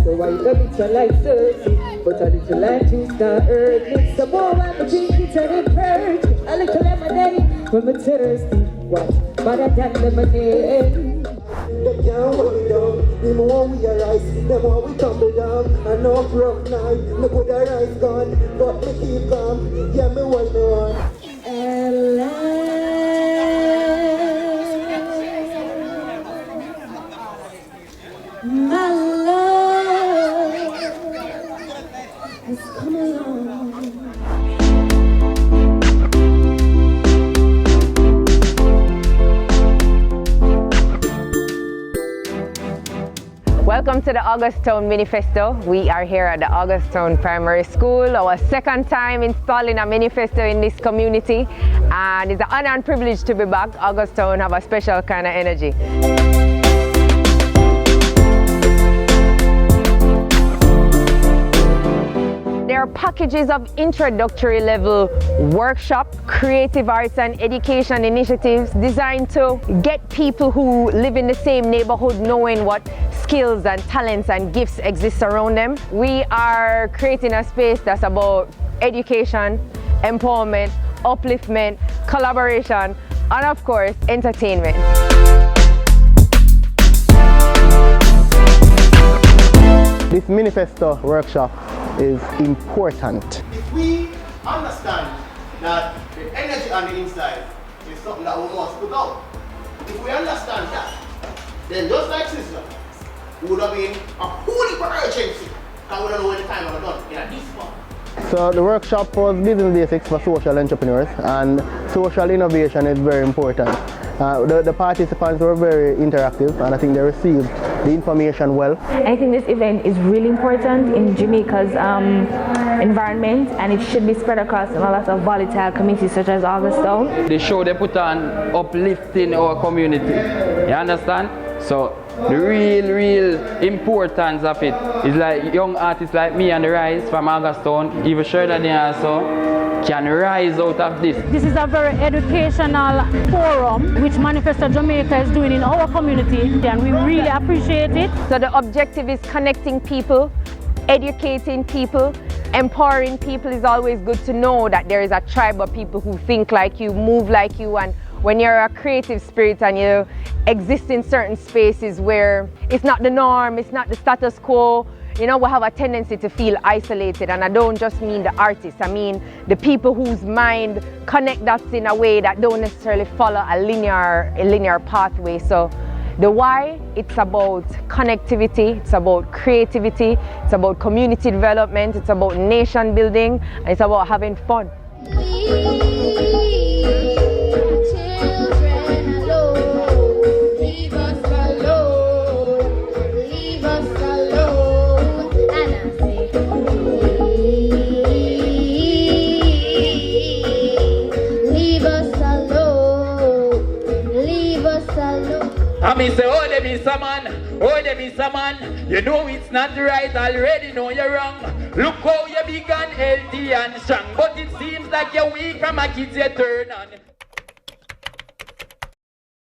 So why you got it like thirsty? But a little like juice not hurt me. Some more when I drink it and it hurts me. A little lemonade when I'm thirsty. What? Better than lemonade. They can't hold me down. The more we arise, the more we tumble down. And no rough night, me put the rise gone. But me keep calm, yeah, me hold me on. My love has come along. Welcome to the Augusttown MiniFesto. We are here at the Augusttown Primary School, our second time installing a MiniFesto in this community, and it's an honor and privilege to be back. Augusttown have a special kind of energy. There are packages of introductory level workshop, creative arts and education initiatives designed to get people who live in the same neighborhood knowing what skills and talents and gifts exist around them. We are creating a space that's about education, empowerment, upliftment, collaboration, and of course, entertainment. This MiniFesto workshop is important. If we understand that the energy on the inside is something that we must put out, if we understand that, then just like sister, we would have been a holy urgency, because we don't know when the time is done. Yeah, this one. So the workshop was business basics for social entrepreneurs, and social innovation is very important. The participants were very interactive, and I think they received the information well. I think this event is really important in Jamaica's environment, and it should be spread across a lot of volatile communities such as Augusttown. The show they put on uplifting our community, you understand? So the real importance of it is like young artists like me and the Rise from Augusttown, even sure that they also can rise out of this. This is a very educational forum which Manifesto Jamaica is doing in our community, and we really appreciate it. So the objective is connecting people, educating people, empowering people. Is always good to know that there is a tribe of people who think like you, move like you, and when you're a creative spirit and you exist in certain spaces where it's not the norm, it's not the status quo, you know, we have a tendency to feel isolated. And I don't just mean the artists, I mean the people whose mind connect dots in a way that don't necessarily follow a linear pathway. So the why, it's about connectivity, it's about creativity, it's about community development, it's about nation building, and it's about having fun. I mean say, oh them is a man, oh them is a man. You know it's not right, already know you're wrong. Look how you big and healthy and strong, but it seems like you're weak from a kid you turn on.